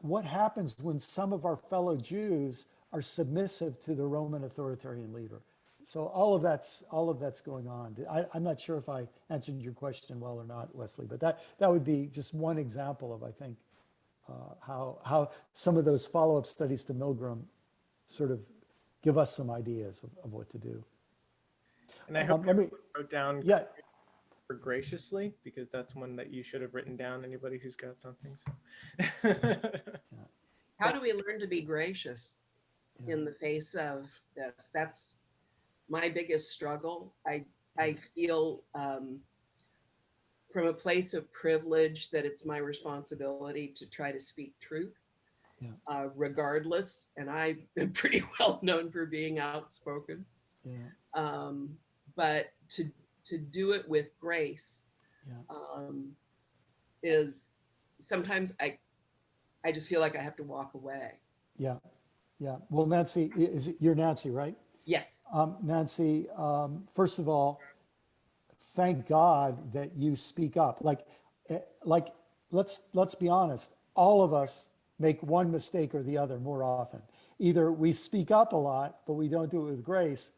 what happens when some of our fellow Jews are submissive to the Roman authoritarian leader. So all of that's going on. I'm not sure if I answered your question well or not, Wesley, but that would be just one example of, I think, how some of those follow-up studies to Milgram sort of give us some ideas of what to do. And I hope you wrote down yeah. for graciously, because that's one that you should have written down, anybody who's got something. So. How do we learn to be gracious in the face of this? That's my biggest struggle. I feel from a place of privilege that it's my responsibility to try to speak truth, regardless. And I've been pretty well known for being outspoken. Yeah. But to do it with grace is sometimes I just feel like I have to walk away. Yeah, yeah. Well, Nancy, you're Nancy, right? Yes. Nancy, first of all, thank God that you speak up. Like, let's be honest. All of us make one mistake or the other more often. Either we speak up a lot, but we don't do it with grace,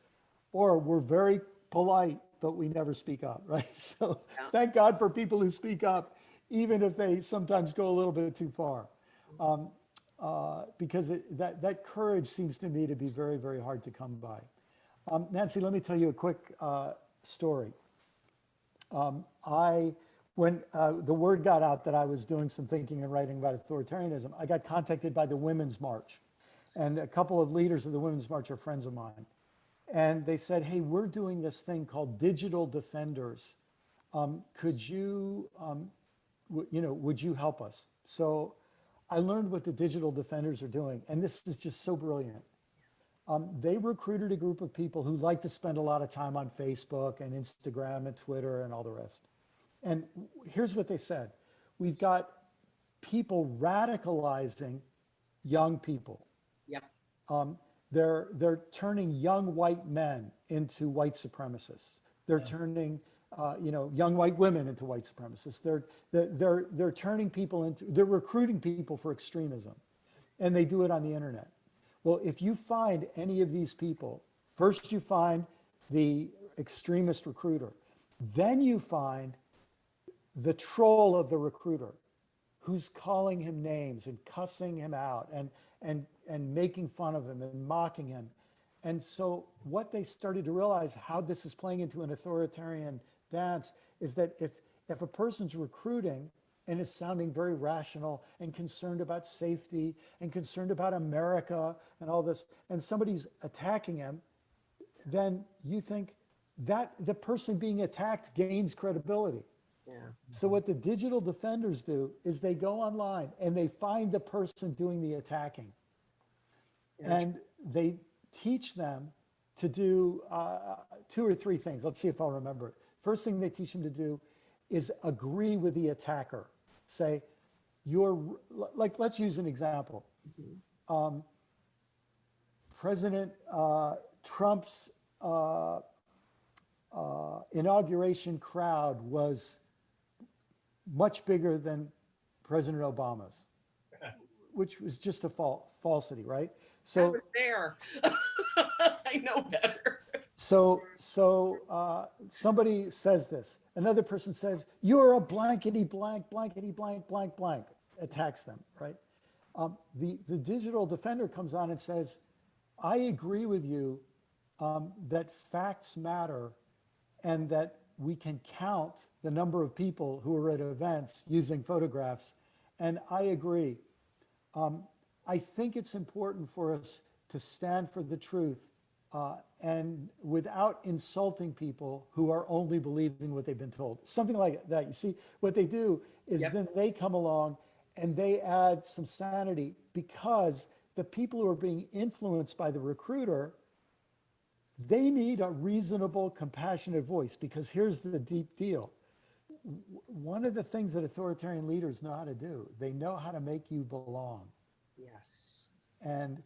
or we're very polite, but we never speak up, right? So Yeah. thank God for people who speak up, even if they sometimes go a little bit too far. Because that courage seems to me to be very, very hard to come by. Nancy, let me tell you a quick story. When the word got out that I was doing some thinking and writing about authoritarianism, I got contacted by the Women's March. And a couple of leaders of the Women's March are friends of mine. And they said, hey, we're doing this thing called Digital Defenders. Could you, would you help us? So I learned what the Digital Defenders are doing. And this is just so brilliant. They recruited a group of people who like to spend a lot of time on Facebook and Instagram and Twitter and all the rest. And here's what they said. We've got people radicalizing young people. Yep. They're turning young white men into white supremacists. They're turning young white women into white supremacists. They're turning people into, they're recruiting people for extremism, and they do it on the internet. Well, if you find any of these people, first you find the extremist recruiter, then you find the troll of the recruiter who's calling him names and cussing him out and making fun of him and mocking him. And so what they started to realize, how this is playing into an authoritarian dance, is that if a person's recruiting and is sounding very rational and concerned about safety and concerned about America and all this, and somebody's attacking him, then you think that the person being attacked gains credibility. Yeah. So what the Digital Defenders do is they go online and they find the person doing the attacking. Yeah. And they teach them to do 2 or 3 things. Let's see if I'll remember it. First thing they teach them to do is agree with the attacker. Say, let's use an example. President Trump's inauguration crowd was much bigger than President Obama's, which was just a falsity, right? I So was there. I know better. So somebody says this. Another person says, "You're a blankety blank, blankety blank, blank, blank," attacks them, right? The Digital Defender comes on and says, "I agree with you that facts matter and that we can count the number of people who are at events using photographs. And I agree. I think it's important for us to stand for the truth and without insulting people who are only believing what they've been told." Something like that. You see, what they do is Yep. then they come along and they add some sanity, because the people who are being influenced by the recruiter, they need a reasonable, compassionate voice, because here's the deep deal. One of the things that authoritarian leaders know how to do, they know how to make you belong. Yes. And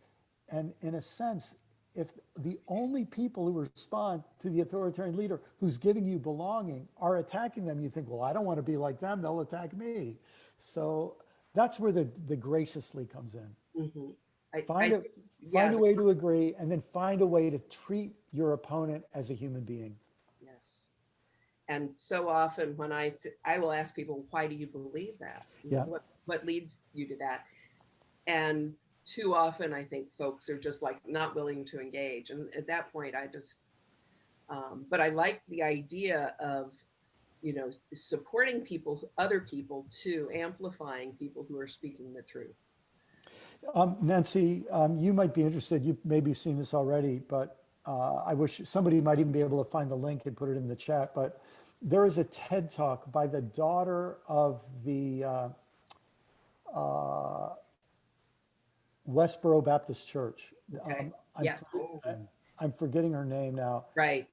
in a sense, if the only people who respond to the authoritarian leader who's giving you belonging are attacking them, you think, well, I don't want to be like them, they'll attack me. So that's where the graciously comes in. Mm-hmm. Find a way to agree, and then find a way to treat your opponent as a human being. Yes. And so often when I will ask people, why do you believe that? Yeah. What leads you to that? And too often I think folks are just like not willing to engage. And at that point I just, but I like the idea of, supporting people, other people too, amplifying people who are speaking the truth. Nancy, you might be interested, you've maybe seen this already, but I wish somebody might even be able to find the link and put it in the chat. But there is a TED Talk by the daughter of the Westboro Baptist Church. Okay. Yes. I'm forgetting her name now. Right.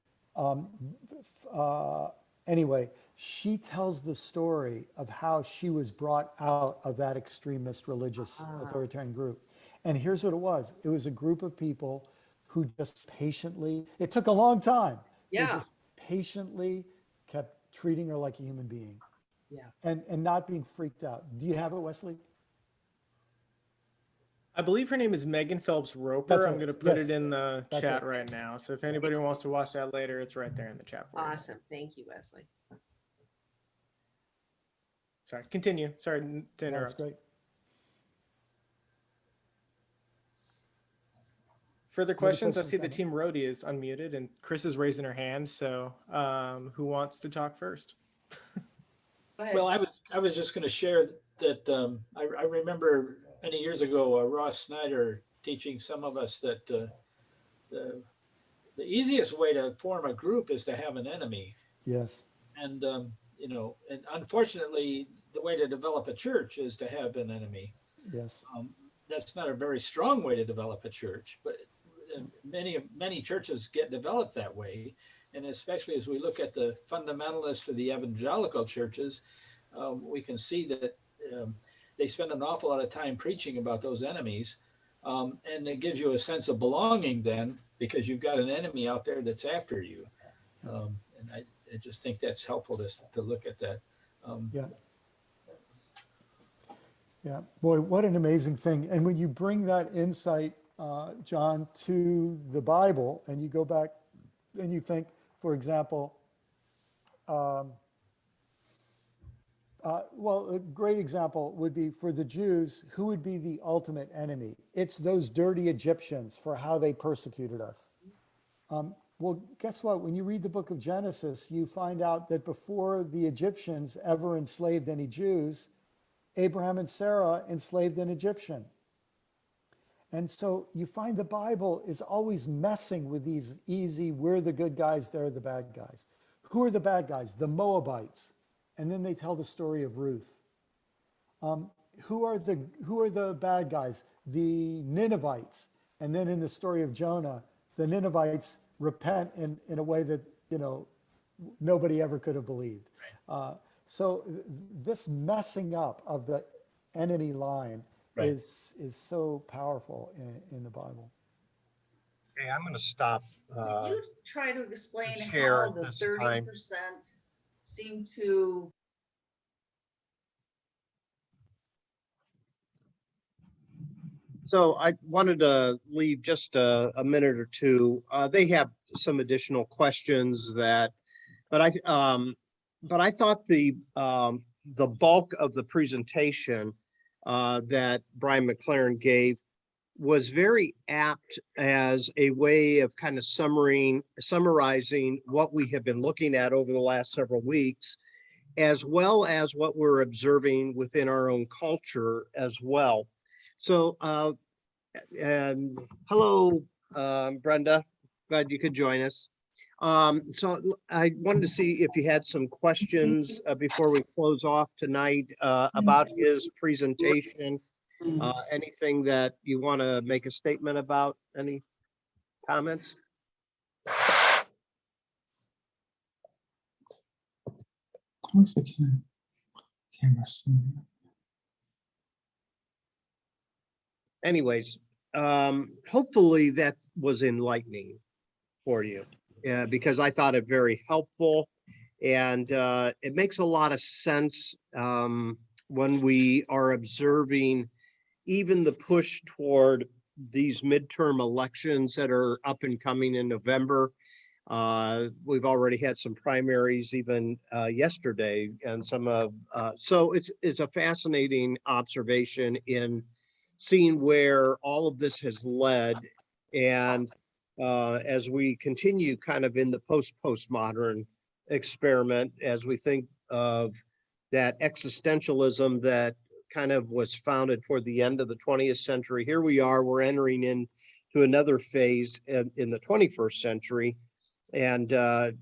Anyway, she tells the story of how she was brought out of that extremist religious authoritarian group. And here's what it was a group of people who just patiently, it took a long time. They Yeah. just patiently kept treating her like a human being Yeah. and not being freaked out. Do you have it, Wesley? I believe her name is Megan Phelps Roper. That's I'm it. going to put Yes. it in the That's chat it. right now. So if anybody wants to watch that later, it's right there in the chat for you. Awesome. Thank you, Wesley. Sorry, continue. Sorry to No, that's interrupt. great. Further Any questions? I questions, see the Brenda? team roadie is unmuted and Chris is raising her hand. So who wants to talk first? Go ahead. Well, I was just going to share that I remember many years ago Ross Snyder teaching some of us that the easiest way to form a group is to have an enemy, Yes. and and unfortunately, the way to develop a church is to have an enemy. Yes. That's not a very strong way to develop a church, but many churches get developed that way. And especially as we look at the fundamentalist or the evangelical churches, we can see that they spend an awful lot of time preaching about those enemies. And it gives you a sense of belonging then, because you've got an enemy out there that's after you. And I just think that's helpful to look at that. Yeah. Yeah. Boy, what an amazing thing. And when you bring that insight, John, to the Bible, and you go back and you think, for example, well, a great example would be for the Jews, who would be the ultimate enemy? It's those dirty Egyptians for how they persecuted us. Well, guess what? When you read the book of Genesis, you find out that before the Egyptians ever enslaved any Jews, Abraham and Sarah enslaved an Egyptian. And so you find the Bible is always messing with these easy, we're the good guys, they're the bad guys. Who are the bad guys? The Moabites. And then they tell the story of Ruth. Who are the bad guys? The Ninevites. And then in the story of Jonah, the Ninevites repent in a way that, nobody ever could have believed. So this messing up of the enemy line Right. is so powerful in the Bible. Okay, I'm going to stop. Could you try to explain share how at the this 30% time. seem to? So I wanted to leave just a minute or two. They have some additional questions but I thought the bulk of the presentation that Brian McLaren gave was very apt as a way of kind of summarizing what we have been looking at over the last several weeks, as well as what we're observing within our own culture as well. So, hello, Brenda. Glad you could join us. So I wanted to see if you had some questions before we close off tonight about his presentation. Anything that you want to make a statement about? Any comments? Where's the camera? Anyways, hopefully that was enlightening for you, because I thought it very helpful, and it makes a lot of sense when we are observing even the push toward these midterm elections that are up and coming in November. We've already had some primaries even yesterday, and so it's a fascinating observation in seeing where all of this has led. And as we continue kind of in the postmodern experiment, as we think of that existentialism that kind of was founded toward the end of the 20th century, here we are, we're entering into another phase in the 21st century. And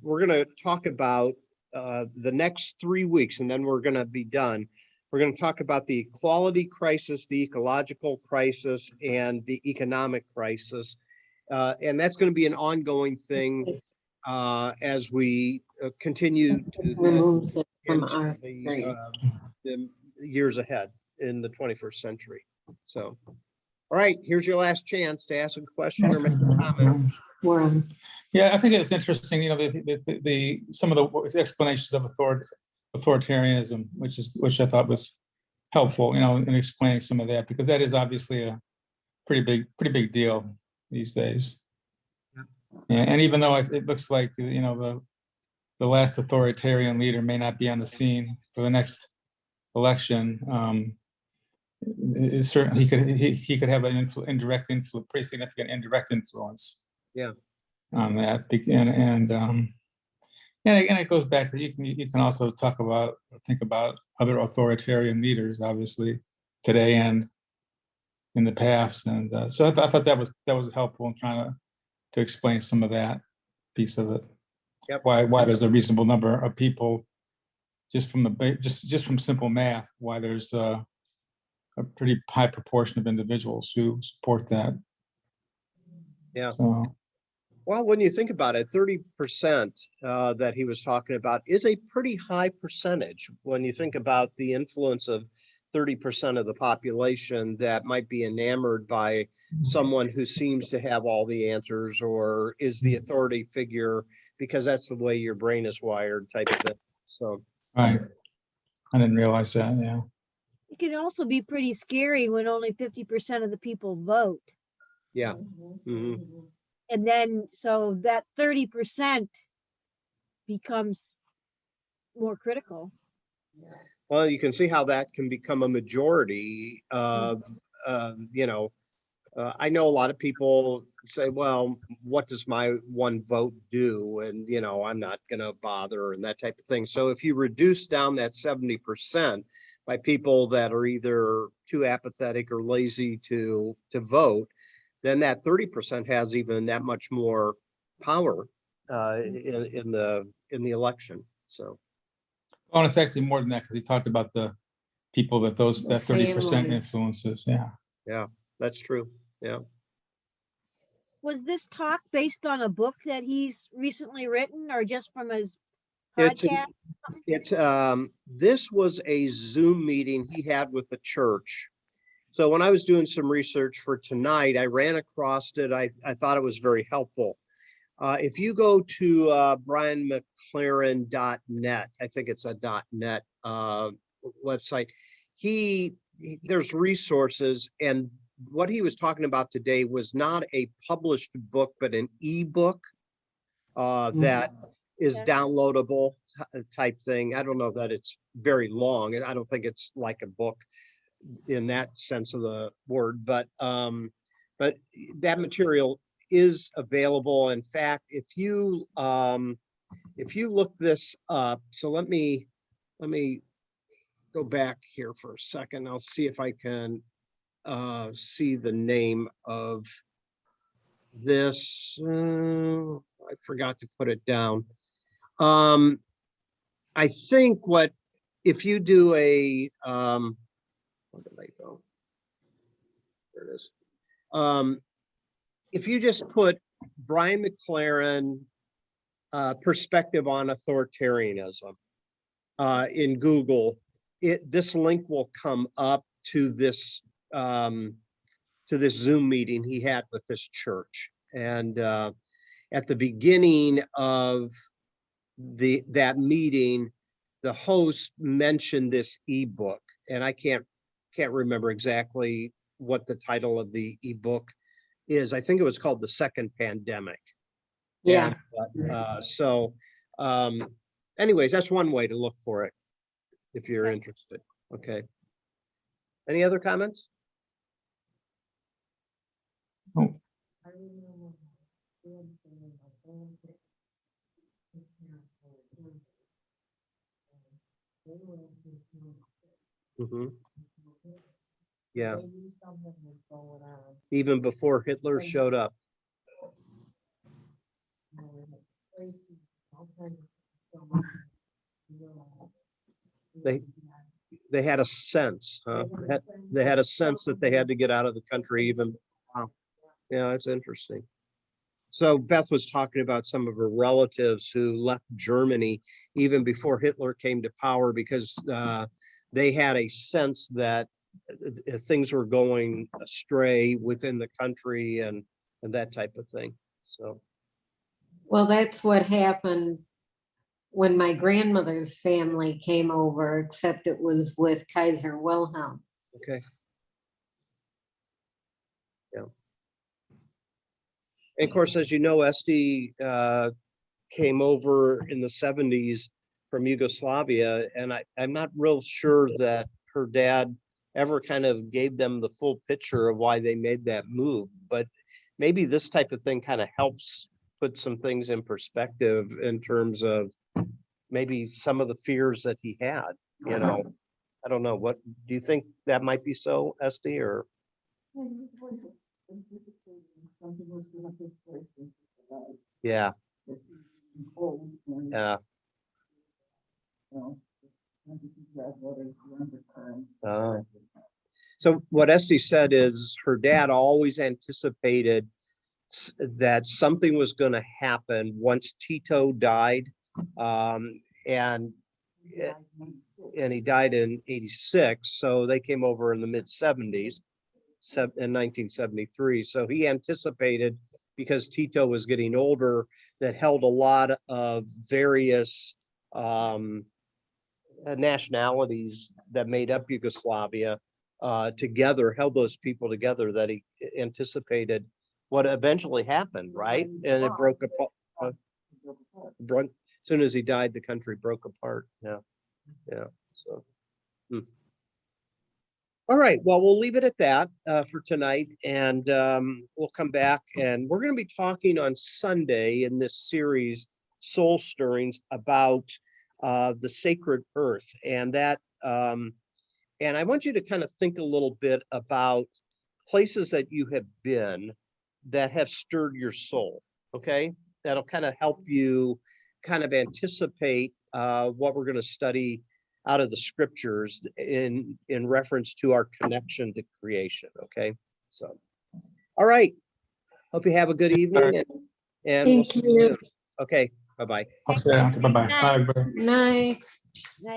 we're going to talk about the next 3 weeks, and then we're going to be done. We're going to talk about the equality crisis, the ecological crisis, and the economic crisis. And that's going to be an ongoing thing as we continue to Removes it from into our the years ahead in the 21st century. So All right, here's your last chance to ask a question or make a comment. Warren. Yeah, I think it's interesting, you know, some of the explanations of authoritarianism, which I thought was helpful, you know, in explaining some of that, because that is obviously a pretty big deal these days. And even though it looks like, you know, the last authoritarian leader may not be on the scene for the next election, it's certainly he could have an indirect influence, pretty significant indirect influence. Yeah. On that, and again, it goes back to you can also think about other authoritarian leaders, obviously today and in the past, and so I thought that was helpful in trying to explain some of that piece of it. Yep. Why there's a reasonable number of people just from simple math, why there's a pretty high proportion of individuals who support that. Yeah. So, Well, when you think about it, 30% that he was talking about is a pretty high percentage. When you think about the influence of 30% of the population that might be enamored by someone who seems to have all the answers or is the authority figure because that's the way your brain is wired type of thing. So, right. I didn't realize that, yeah. It can also be pretty scary when only 50% of the people vote. yeah. Mhm. And then, so that 30% becomes more critical. Well, you can see how that can become a majority of, you know, I know a lot of people say, well, what does my one vote do? And, you know, I'm not going to bother and that type of thing. So if you reduce down that 70% by people that are either too apathetic or lazy to vote, then that 30% has even that much more power in the election. So. Oh, and it's actually more than that, because he talked about the people that that 30% families. influences. Yeah. Yeah, that's true. Yeah. Was this talk based on a book that he's recently written or just from his It's podcast? this was a Zoom meeting he had with the church. So when I was doing some research for tonight, I ran across it. I thought it was very helpful. If you go to brianmclaren.net, I think it's a .net website, there's resources, and what he was talking about today was not a published book, but an ebook that is downloadable type thing. I don't know that it's very long, and I don't think it's like a book in that sense of the word, but that material is available. In fact, if you look this up, so let me go back here for a second. I'll see if I can see the name of this. I forgot to put it down. I think if you do a where did I go? There it is. If you just put Brian McLaren perspective on authoritarianism in Google, this link will come up to this Zoom meeting he had with this church. And at the beginning of that meeting, the host mentioned this ebook, and I can't remember exactly what the title of the ebook is. I think it was called The Second Pandemic. Yeah. And, anyways, that's one way to look for it if you're interested. Okay. Any other comments? Oh, Mhm. Yeah. Even before Hitler showed up. They had a sense, huh? They had a sense that they had to get out of the country even. Wow. Yeah, that's interesting. So Beth was talking about some of her relatives who left Germany even before Hitler came to power because they had a sense that things were going astray within the country and that type of thing. So, Well, that's what happened when my grandmother's family came over, except it was with Kaiser Wilhelm. okay. Yeah. And of course, as you know, Esty came over in the 70s from Yugoslavia, and I'm not real sure that her dad ever kind of gave them the full picture of why they made that move. But maybe this type of thing kind of helps put some things in perspective in terms of maybe some of the fears that he had, you know. I don't know. What do you think that might be so, Esty, or? Yeah. Yeah. So what Esty said is her dad always anticipated that something was going to happen once Tito died. And he died in 86. So they came over in the mid 70s in 1973. So he anticipated, because Tito was getting older, that held a lot of various nationalities that made up Yugoslavia together, held those people together, that he anticipated what eventually happened, right? And it broke apart. As soon as he died, the country broke apart. Yeah. Yeah. So. All right. Well, we'll leave it at that for tonight, and we'll come back, and we're going to be talking on Sunday in this series, Soul Stirrings, about the sacred earth, and that. And I want you to kind of think a little bit about places that you have been that have stirred your soul. Okay, that'll kind of help you kind of anticipate what we're going to study out of the scriptures in reference to our connection to creation. Okay, so all right, hope you have a good evening, and we'll Thank see you you. soon. Okay, bye-bye. Okay, bye-bye. Bye, everybody. Night. Night.